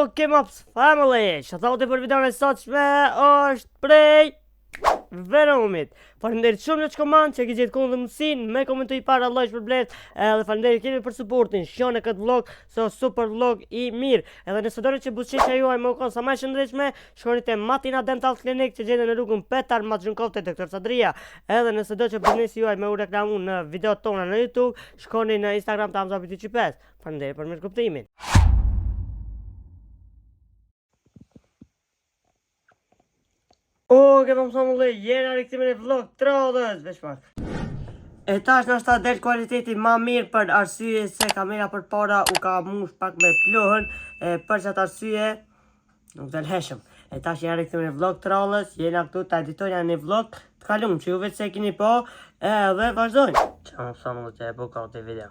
Ok, Mops Family, që thotë për videon e sotshme është prej Venomit. Faleminderit shumë që komand që ke gjetë kohën dhe mundësinë me komentoj para Allah për blet. Edhe faleminderit keni për supportin. Shihoni këtë vlog, so super vlog i mirë. Edhe nëse doni që buzëqeshja juaj më kon sa më e shëndetshme, shkoni te Matina Dental Clinic që gjendet në rrugën Petar Maxhunkov te Dr. Sadria. Edhe nëse do që biznesi juaj më u reklamu në videot tona në YouTube, shkoni në Instagram të Hamza.5. Faleminderit për mirëkuptimin. Ok, më thonë jena rikëtimin e vlog 30, veç pak. E tash në shta del kualiteti ma mirë për arsye se kamera për para u ka mush pak me plohën, për qatë arsye nuk del heshëm. E tash jena rikëtimin e vlog 30, jena këtu të editorja në vlog të kalum që ju vetë se kini po, edhe vazhdojnë. Që më thonë që e buka të video.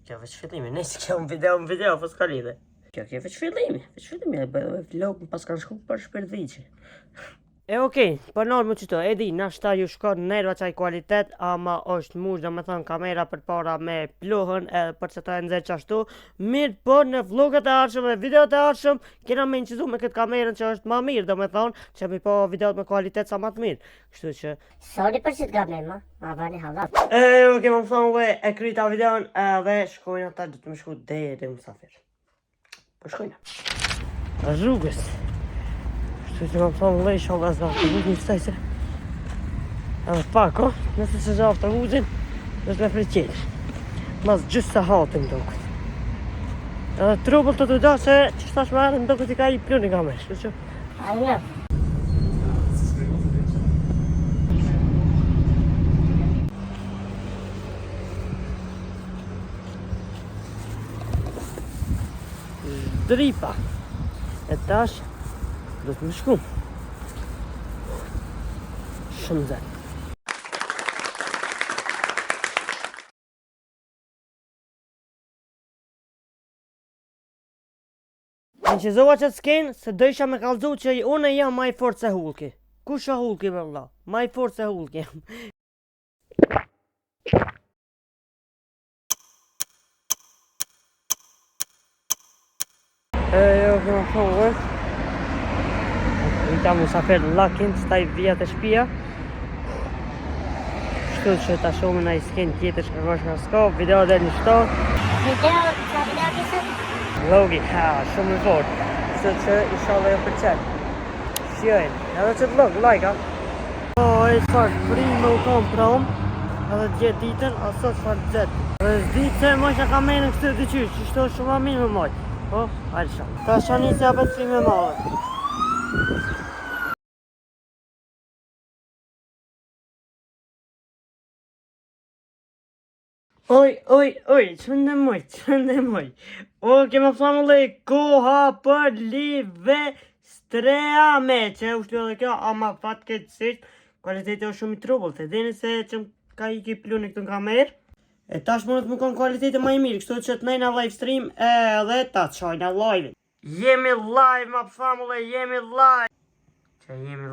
Kjo veç fillimi, nëjse kjo në video, po s'ka lidhe. Kjo veç fillimi, e bëjdo e vlog më pas kanë shku për shpërdhiqe. E okej, për nërë më qëto, e di, nashta ju shkon nerva qaj kualitet, ama është mush, do me thonë kamera për para me plohën, edhe për që to e nëzirë qashtu. Mirë, por në vloget e arshëm dhe videot e arshëm, kena me incizu me këtë kamerën që është ma mirë, do me thonë, që mi po videot me kualitet sa ma të mirë. Kështu që... Sorry për që t'gabne, ma bani halat. Okej, më thonë, e kryta videon, edhe shkojnë ata dhe të më shku dhe musafir. Po shkojnë. Rrugës. Kështu që më thonë lej sholla zda të huzin qëtaj se. Edhe pak, o, nëse që zda të huzin, është me freqenë. Mas gjysë sa hatin do këtë. Edhe trupull të da se që shtash me arën do këtë i ka i pluni ka me. Kështu që... A një. Dripa. E tash do të më shku. Shumë zërë. Në që zova që të skenë, se dojsha me kalzu që unë jam maj fort se Hulki. Kusha Hulki me vla? Maj fort se Hulki jam. Jo, këma thonë, Vita musafir lakin, staj vija të shpia. Shtu që ta shumë në i skin tjetër që kërgosh nga s'ko, video dhe një shto. Sa video kisët? Vlogi, shumë i fort. Shtu që i shala jo për qenë. Shjojnë, edhe që të vlog, like, ha. E shfarë frimë me u kam prom, edhe gjithë ditën, aso shfarë gjithë. Dhe s'ditë se moj që ka menë kështë të qysh, që shto shumë a minë me moj. Po, hajde shumë. Ta shani se apet frime madhe. Oj, që më moj. O, kema flamullë koha për live streame, që u shtu edhe kjo, ama fatë këtësisht, kualiteti është shumë i trubull, të dini se që ka i ki pluni këtë në kamerë. E tash mundet më konë kualiteti më i mirë, kështu që të nejna live stream edhe ta të qojna live. Jemi live, ma famullë, jemi live. Që jemi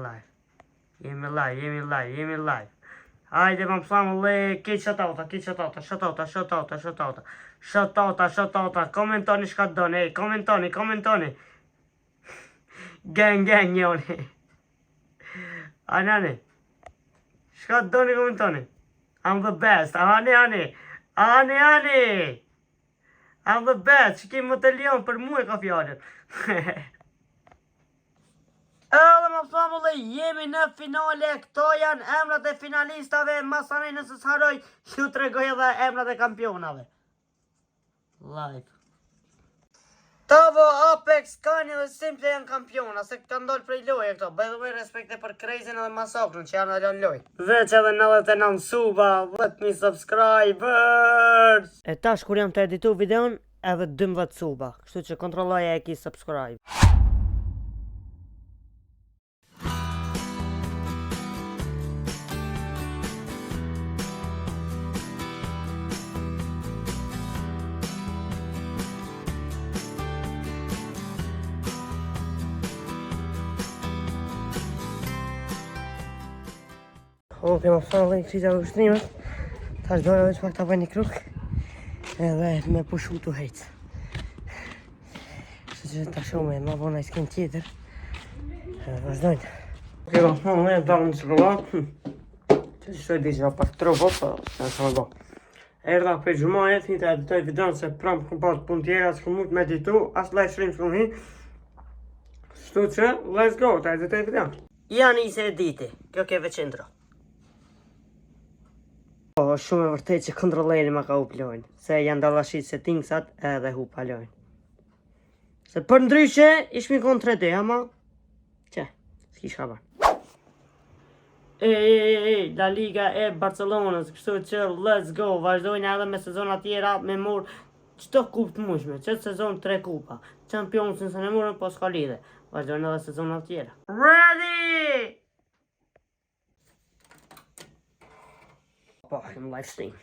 live. Hajde, ma famullë, kitë shotauta, komentoni shka të doni, komentoni. Gang, njoni. Anani, shka të doni komentoni. I'm the best, Ani. I'm the best, që kemë më të lion për mu e ka fjallin. Edhe më famullë, jemi në finale, këto janë emrat e finalistave, masanej nëse s'haroj, ju të regoj edhe emrat e kampionave. Like. Tavo, Apex, Kanye dhe Simple janë kampiona, se këtë ndollë prej loje këto, bëjdo me respekte për Crazyn edhe Masakrën që janë alon loj. Veç edhe 99 suba, let me subscribers! E tash kur jam të editu videon, edhe 12 suba, kështu që kontrolloja e ki subscribe. Ok, ma falë i krita ushtrimët. Tash dojnë veç pak të bëjnë një kruk. Edhe me pushu të hejtë. që ta shumë ma bona i s'ken tjetër. Vazhdojnë. Oke, me dalë në qëllat. Që që shtë e di që pak trobo, po s'ka shumë bo. Erda për gjumajet, një të editoj videon se pramë këm pas pun tjera, s'ku mund me editu, as live stream s'ku hi. Shtu që, let's go, të editoj videon. Janë i se editi, kjo ke veçindro. Shumë e vërtej që kontrolleri ma ka uplojnë, se janë dalashit settingsat edhe hu palojnë. Se për ndryshe, ishmi konë 3D, ama, që, s'ki shka ban. La Liga e Barcelonës, kështu që let's go, vazhdojnë edhe me sezonat tjera me mor qëto kup të mushme, qëtë sezon 3 kupa, Champions nëse në morën, po s'ka lidhe, vazhdojnë edhe sezonat tjera. Ready! Po, në live stream.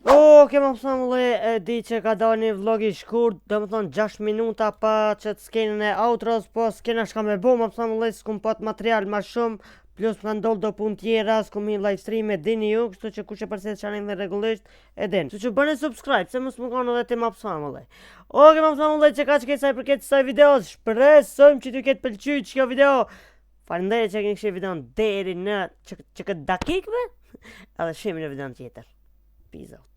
Oke, më pësamulle, di që ka da një vlog i shkurt, do më thonë 6 minuta pa që të skenën e outros, po skena shka me bo, më pësamulle, s'kum pat material ma shumë, plus më ndollë do pun tjera, s'kum i live stream e dini ju, kështu që kush e përset chanel dhe regullisht e din. Kështu që bëni subscribe, se mësë më konë edhe ti më pësamulle. Oke, më pësamulle, që ka që këtë saj për këtë saj videos, shpresojmë që t'ju këtë pëlqyt që kjo video. Faleminderit që keni kështu videon deri në që këtë dakikve, edhe shimi në videon tjetër. Peace out.